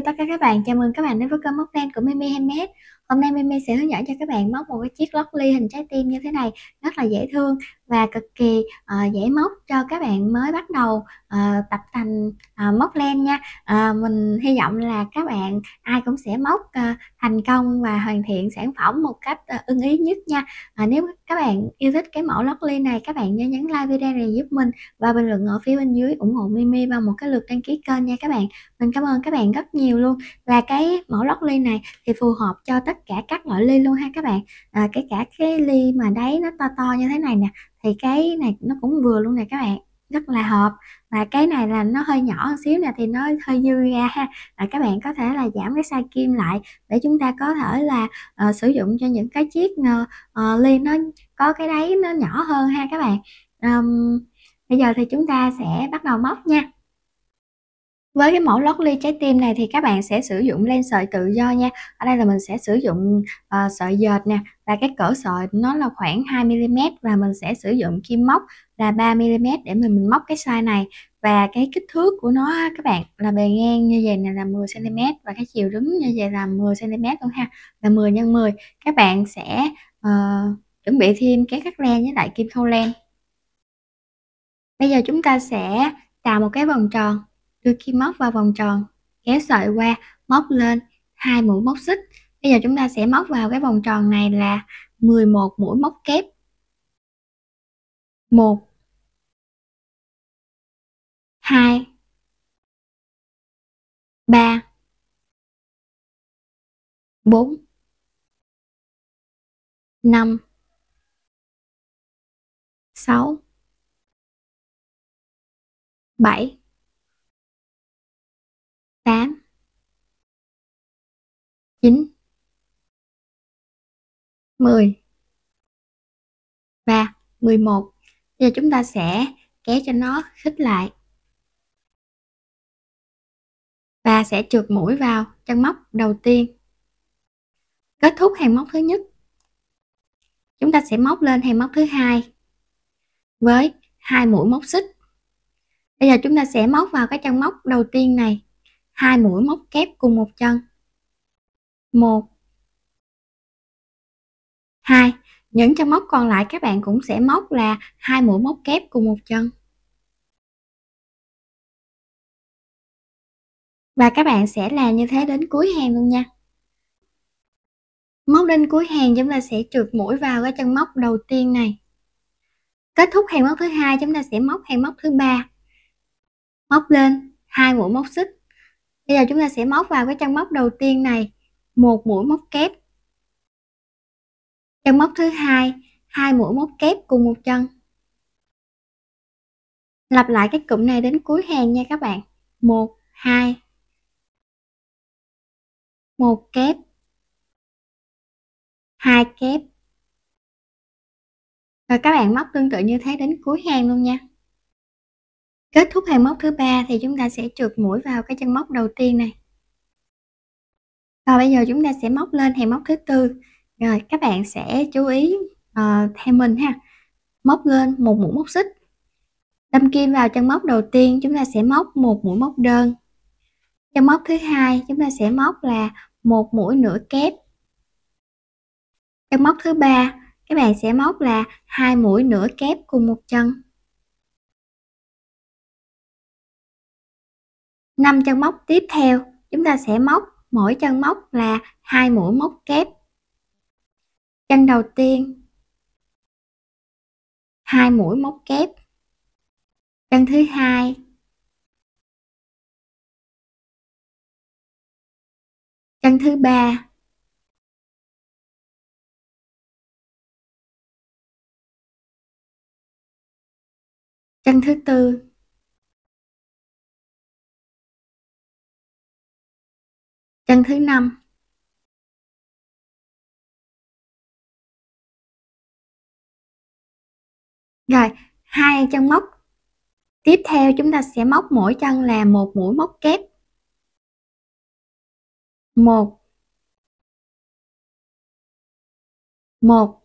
tất cả các bạn, chào mừng các bạn đến với kênh móc len của Mimi Handmade. Hôm nay Mimi sẽ hướng dẫn cho các bạn móc một cái chiếc lót ly hình trái tim như thế này, rất là dễ thương và cực kỳ dễ móc cho các bạn mới bắt đầu tập tành móc len nha. Mình hy vọng là các bạn ai cũng sẽ móc thành công và hoàn thiện sản phẩm một cách ưng ý nhất nha. Nếu các bạn yêu thích cái mẫu lót ly này, các bạn nhớ nhấn like video này giúp mình và bình luận ở phía bên dưới ủng hộ Mimi bằng một cái lượt đăng ký kênh nha các bạn. Mình cảm ơn các bạn rất nhiều luôn. Và cái mẫu lót ly này thì phù hợp cho tất cả các loại ly luôn ha các bạn. Kể cả cái ly mà đáy nó to to như thế này nè, thì cái này nó cũng vừa luôn nè các bạn, rất là hợp. Và cái này là nó hơi nhỏ một xíu nè thì nó hơi dư ra ha. Các bạn có thể là giảm cái size kim lại để chúng ta có thể là sử dụng cho những cái chiếc ly nó có cái đáy nó nhỏ hơn ha các bạn. Bây giờ thì chúng ta sẽ bắt đầu móc nha. Với cái mẫu lót ly trái tim này thì các bạn sẽ sử dụng len sợi tự do nha. Ở đây là mình sẽ sử dụng sợi dệt nè, và cái cỡ sợi nó là khoảng 2mm và mình sẽ sử dụng kim móc là 3mm để mình móc cái size này. Và cái kích thước của nó các bạn là bề ngang như vậy này là 10cm và cái chiều đứng như vậy là 10cm luôn ha, là 10 x 10. Các bạn sẽ chuẩn bị thêm cái cắt len với lại kim khâu len. Bây giờ chúng ta sẽ tạo một cái vòng tròn, đưa kim móc vào vòng tròn, kéo sợi qua, móc lên 2 mũi móc xích. Bây giờ chúng ta sẽ móc vào cái vòng tròn này là 11 mũi móc kép. 1 2 3 4 5 6 7 8 9 10 và 11. Bây giờ chúng ta sẽ kéo cho nó khít lại và sẽ trượt mũi vào chân móc đầu tiên. Kết thúc hàng móc thứ nhất, chúng ta sẽ móc lên hàng móc thứ hai với 2 mũi móc xích. Bây giờ chúng ta sẽ móc vào cái chân móc đầu tiên này 2 mũi móc kép cùng một chân. 1 2. Những chân móc còn lại các bạn cũng sẽ móc là 2 mũi móc kép cùng một chân. Và các bạn sẽ làm như thế đến cuối hàng luôn nha. Móc đến cuối hàng chúng ta sẽ trượt mũi vào cái chân móc đầu tiên này. Kết thúc hàng móc thứ hai chúng ta sẽ móc hàng móc thứ ba. Móc lên 2 mũi móc xích. Bây giờ chúng ta sẽ móc vào cái chân móc đầu tiên này 1 mũi móc kép. Chân móc thứ hai 2 mũi móc kép cùng một chân. Lặp lại cái cụm này đến cuối hàng nha các bạn. 1 2 1 kép 2 kép. Và các bạn móc tương tự như thế đến cuối hàng luôn nha. Kết thúc hàng móc thứ ba thì chúng ta sẽ trượt mũi vào cái chân móc đầu tiên này. Và bây giờ chúng ta sẽ móc lên hàng móc thứ tư. Rồi các bạn sẽ chú ý theo mình ha. Móc lên 1 mũi móc xích. Đâm kim vào chân móc đầu tiên, chúng ta sẽ móc 1 mũi móc đơn. Chân móc thứ hai chúng ta sẽ móc là 1 mũi nửa kép. Chân móc thứ ba các bạn sẽ móc là 2 mũi nửa kép cùng một chân. 5 chân móc tiếp theo chúng ta sẽ móc mỗi chân móc là 2 mũi móc kép. Chân đầu tiên 2 mũi móc kép. Chân thứ hai chân thứ ba. Chân thứ tư. Chân thứ năm. Rồi, hai chân móc tiếp theo chúng ta sẽ móc mỗi chân là 1 mũi móc kép. 1 1.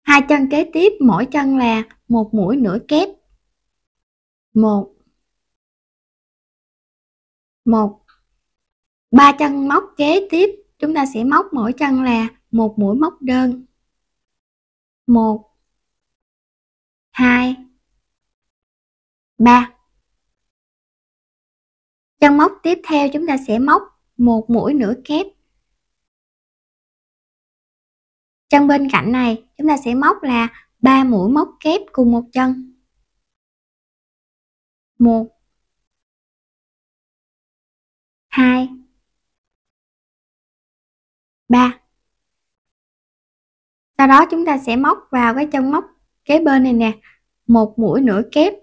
Hai chân kế tiếp mỗi chân là 1 mũi nửa kép. 1 1 3 chân móc kế tiếp chúng ta sẽ móc mỗi chân là một mũi móc đơn. 1 2 3. Chân móc tiếp theo chúng ta sẽ móc một mũi nửa kép. Chân bên cạnh này chúng ta sẽ móc là 3 mũi móc kép cùng một chân. 1 2 3. Sau đó chúng ta sẽ móc vào cái chân móc kế bên này nè, một mũi nửa kép.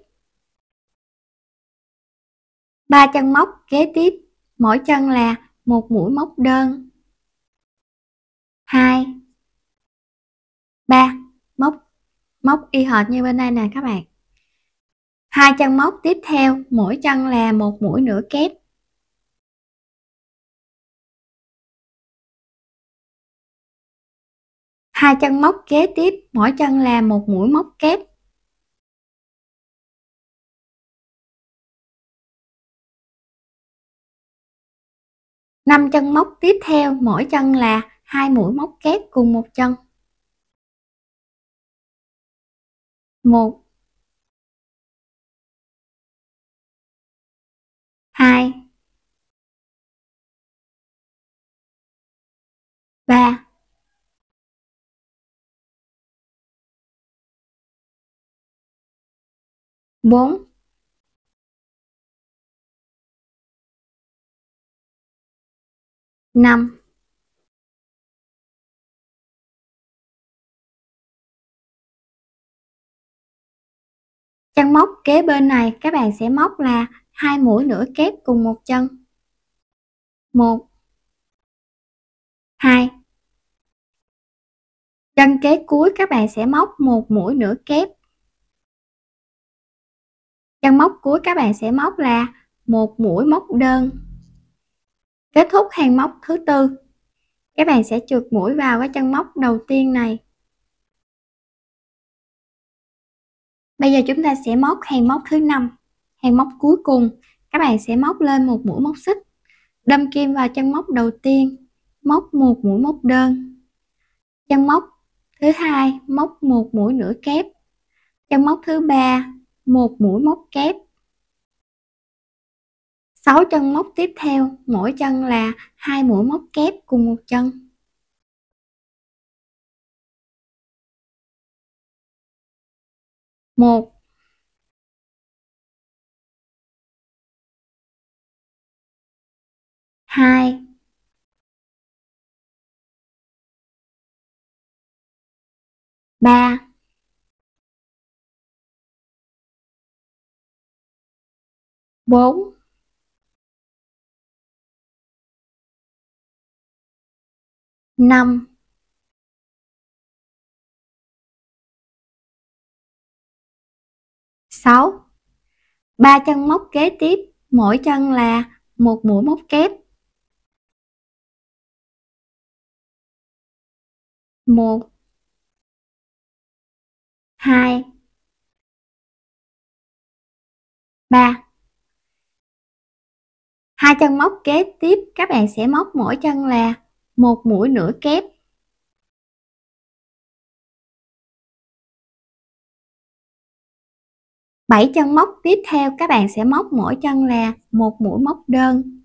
3 chân móc kế tiếp, mỗi chân là một mũi móc đơn. 2 3, móc y hệt như bên đây nè các bạn. 2 chân móc tiếp theo, mỗi chân là một mũi nửa kép. 2 chân móc kế tiếp, mỗi chân là một mũi móc kép. 5 chân móc tiếp theo, mỗi chân là 2 mũi móc kép cùng một chân. 1 2 3 4 5 Chân móc kế bên này các bạn sẽ móc là 2 mũi nửa kép cùng một chân. 1 2. Chân kế cuối các bạn sẽ móc một mũi nửa kép. Chân móc cuối các bạn sẽ móc là một mũi móc đơn. Kết thúc hàng móc thứ tư, các bạn sẽ trượt mũi vào cái chân móc đầu tiên này. Bây giờ chúng ta sẽ móc hàng móc thứ 5, hàng móc cuối cùng. Các bạn sẽ móc lên một mũi móc xích, đâm kim vào chân móc đầu tiên, móc một mũi móc đơn. Chân móc thứ hai móc một mũi nửa kép. Chân móc thứ ba một mũi móc kép. 6 chân móc tiếp theo, mỗi chân là 2 mũi móc kép cùng một chân. 1 2 3 4 5 6. 3 chân móc kế tiếp, mỗi chân là một mũi móc kép. 1 2 3. 2 chân móc kế tiếp các bạn sẽ móc mỗi chân là một mũi nửa kép. 7 chân móc tiếp theo các bạn sẽ móc mỗi chân là một mũi móc đơn.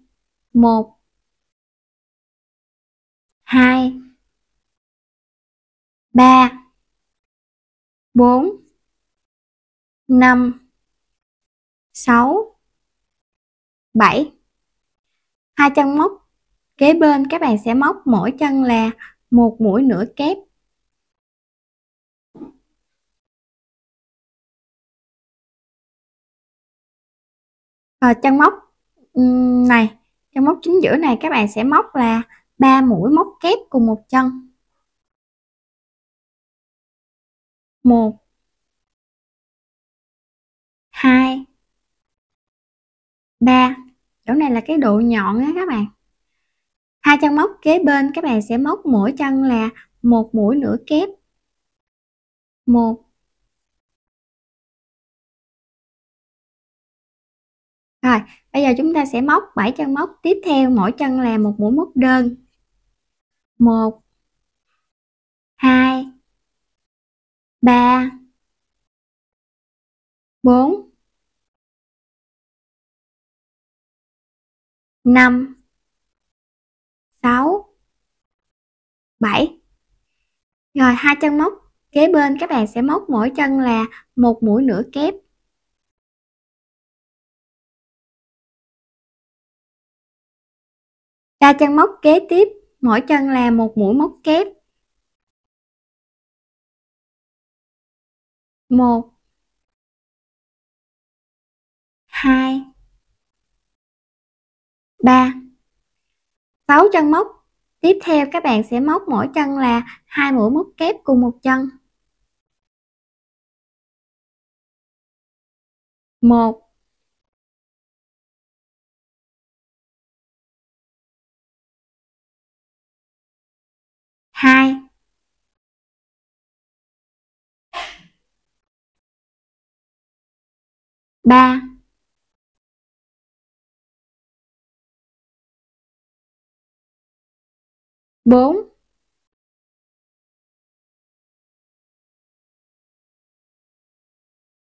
1 2 3 4 5 6 7. 2 chân móc kế bên các bạn sẽ móc mỗi chân là một mũi nửa kép. Và chân móc này, chân móc chính giữa này các bạn sẽ móc là 3 mũi móc kép cùng một chân. 1 2 3. Chỗ này là cái độ nhọn á các bạn. 2 chân móc kế bên các bạn sẽ móc mỗi chân là một mũi nửa kép. 1 Rồi, bây giờ chúng ta sẽ móc 7 chân móc tiếp theo, mỗi chân là một mũi móc đơn. 1 2 3 4 5 6 7. Rồi hai chân móc kế bên các bạn sẽ móc mỗi chân là một mũi nửa kép. Ba chân móc kế tiếp mỗi chân là một mũi móc kép. 1 2 3. 6 chân móc tiếp theo các bạn sẽ móc mỗi chân là hai mũi móc kép cùng một chân. 1 2 3 4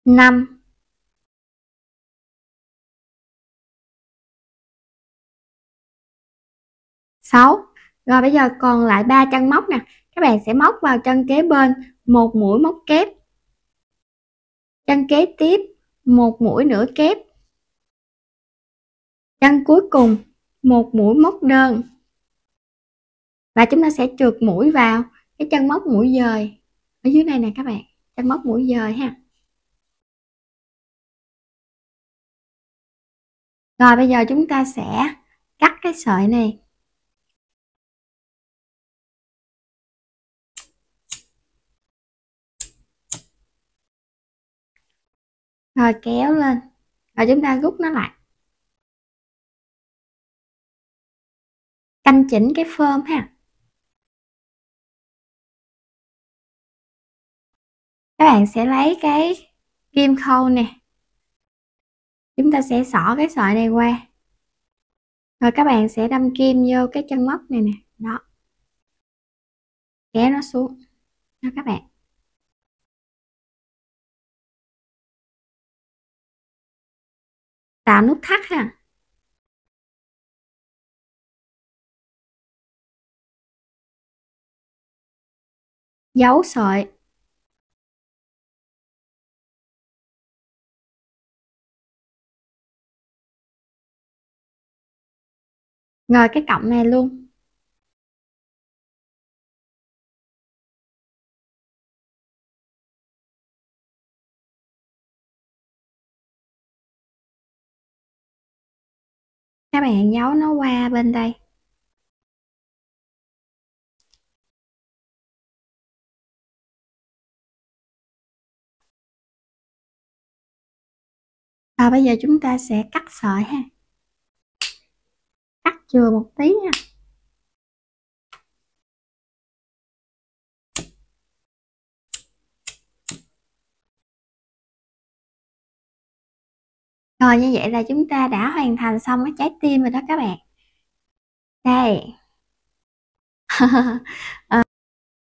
5 6. Rồi bây giờ còn lại 3 chân móc nè, các bạn sẽ móc vào chân kế bên một mũi móc kép, chân kế tiếp một mũi nửa kép, chân cuối cùng một mũi móc đơn, và chúng ta sẽ trượt mũi vào cái chân móc mũi dời ở dưới này nè các bạn, chân móc mũi dời ha. Rồi bây giờ chúng ta sẽ cắt cái sợi này. Rồi kéo lên, rồi chúng ta rút nó lại. Canh chỉnh cái phơm ha. Các bạn sẽ lấy cái kim khâu nè, chúng ta sẽ xỏ cái sợi này qua, rồi các bạn sẽ đâm kim vô cái chân móc này nè, đó, kéo nó xuống đó các bạn. Tạo nút thắt ha. Giấu sợi. Rồi cái cọng này luôn. Các bạn giấu nó qua bên đây. Rồi bây giờ chúng ta sẽ cắt sợi ha. Cắt chừa một tí nha. Rồi như vậy là chúng ta đã hoàn thành xong cái trái tim rồi đó các bạn. Đây.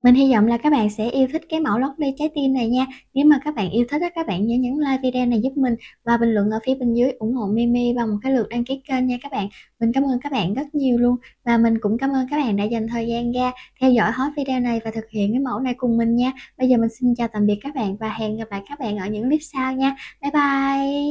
Mình hy vọng là các bạn sẽ yêu thích cái mẫu lót ly trái tim này nha. Nếu mà các bạn yêu thích các bạn nhớ nhấn like video này giúp mình và bình luận ở phía bên dưới ủng hộ Mimi bằng một cái lượt đăng ký kênh nha các bạn. Mình cảm ơn các bạn rất nhiều luôn, và mình cũng cảm ơn các bạn đã dành thời gian ra theo dõi hết video này và thực hiện cái mẫu này cùng mình nha. Bây giờ mình xin chào tạm biệt các bạn và hẹn gặp lại các bạn ở những clip sau nha. Bye bye.